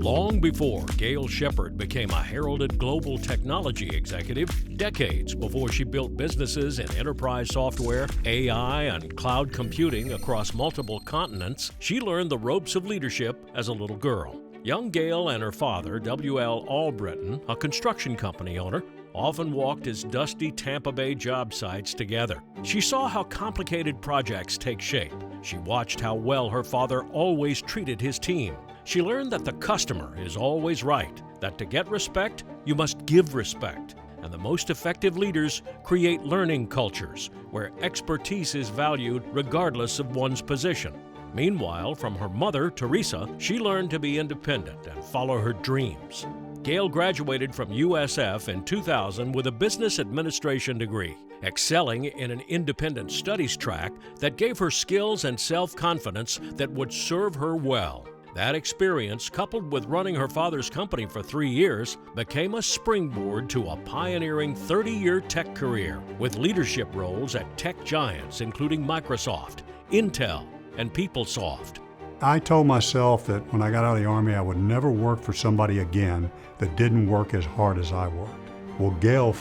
Long before Gayle Sheppard became a heralded global technology executive, decades before she built businesses in enterprise software, AI, and cloud computing across multiple continents, she learned the ropes of leadership as a little girl. Young Gayle and her father, W.L. Albritton, a construction company owner, often walked his dusty Tampa Bay job sites together. She saw how complicated projects take shape. She watched how well her father always treated his team. She learned that the customer is always right, that to get respect, you must give respect, and the most effective leaders create learning cultures where expertise is valued regardless of one's position. Meanwhile, from her mother, Teresa, she learned to be independent and follow her dreams. Gayle graduated from USF in 2000 with a business administration degree, excelling in an independent studies track that gave her skills and self-confidence that would serve her well. That experience, coupled with running her father's company for 3 years, became a springboard to a pioneering 30-year tech career with leadership roles at tech giants including Microsoft, Intel, and PeopleSoft. I told myself that when I got out of the Army, I would never work for somebody again that didn't work as hard as I worked. Well, Gayle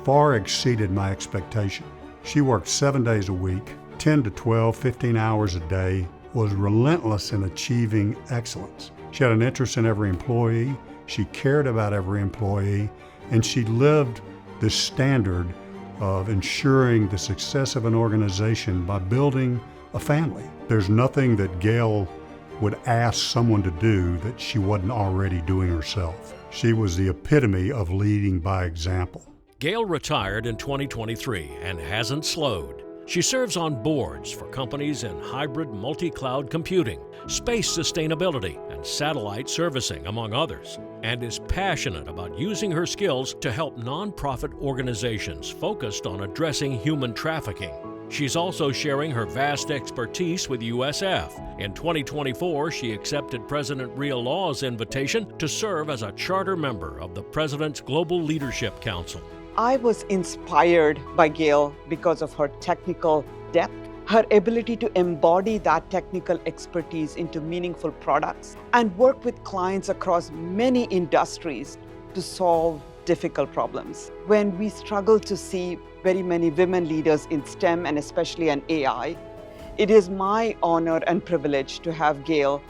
far exceeded my expectation. She worked 7 days a week, 10 to 12, 15 hours a day, was relentless in achieving excellence. She had an interest in every employee, she cared about every employee, and she lived the standard of ensuring the success of an organization by building a family. There's nothing that Gayle would ask someone to do that she wasn't already doing herself. She was the epitome of leading by example. Gayle retired in 2023 and hasn't slowed. She serves on boards for companies in hybrid multi-cloud computing, space sustainability, and satellite servicing, among others, and is passionate about using her skills to help nonprofit organizations focused on addressing human trafficking. She's also sharing her vast expertise with USF. In 2024, she accepted President Ria Law's invitation to serve as a charter member of the President's Global Leadership Council. I was inspired by Gayle because of her technical depth, her ability to embody that technical expertise into meaningful products, and work with clients across many industries to solve difficult problems. When we struggle to see very many women leaders in STEM and especially in AI, it is my honor and privilege to have Gayle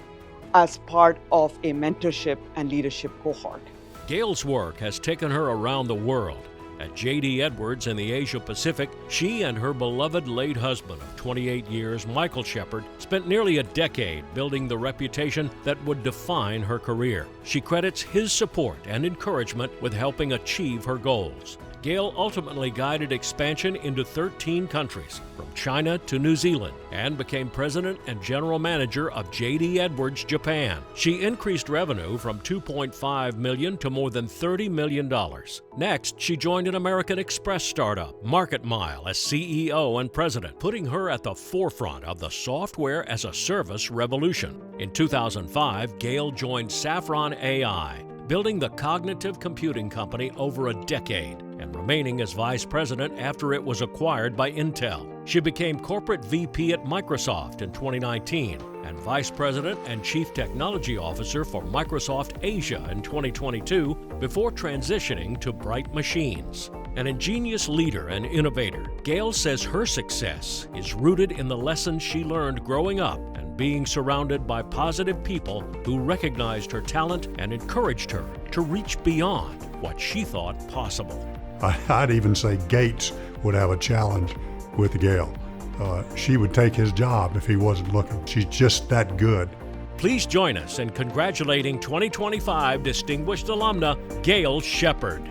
as part of a mentorship and leadership cohort. Gayle's work has taken her around the world. At J.D. Edwards in the Asia Pacific, she and her beloved late husband of 28 years, Michael Sheppard, spent nearly a decade building the reputation that would define her career. She credits his support and encouragement with helping achieve her goals. Gayle ultimately guided expansion into 13 countries, from China to New Zealand, and became president and general manager of J.D. Edwards Japan. She increased revenue from $2.5 million to more than $30 million. Next, she joined an American Express startup, Market Mile, as CEO and president, putting her at the forefront of the software as a service revolution. In 2005, Gayle joined Saffron AI, building the cognitive computing company over a decade and remaining as vice president after it was acquired by Intel. She became corporate VP at Microsoft in 2019 and vice president and chief technology officer for Microsoft Asia in 2022 before transitioning to Bright Machines. An ingenious leader and innovator, Gayle says her success is rooted in the lessons she learned growing up and being surrounded by positive people who recognized her talent and encouraged her to reach beyond what she thought possible. I'd even say Gates would have a challenge with Gayle. She would take his job if he wasn't looking. She's just that good. Please join us in congratulating 2025 Distinguished Alumna Gayle Sheppard.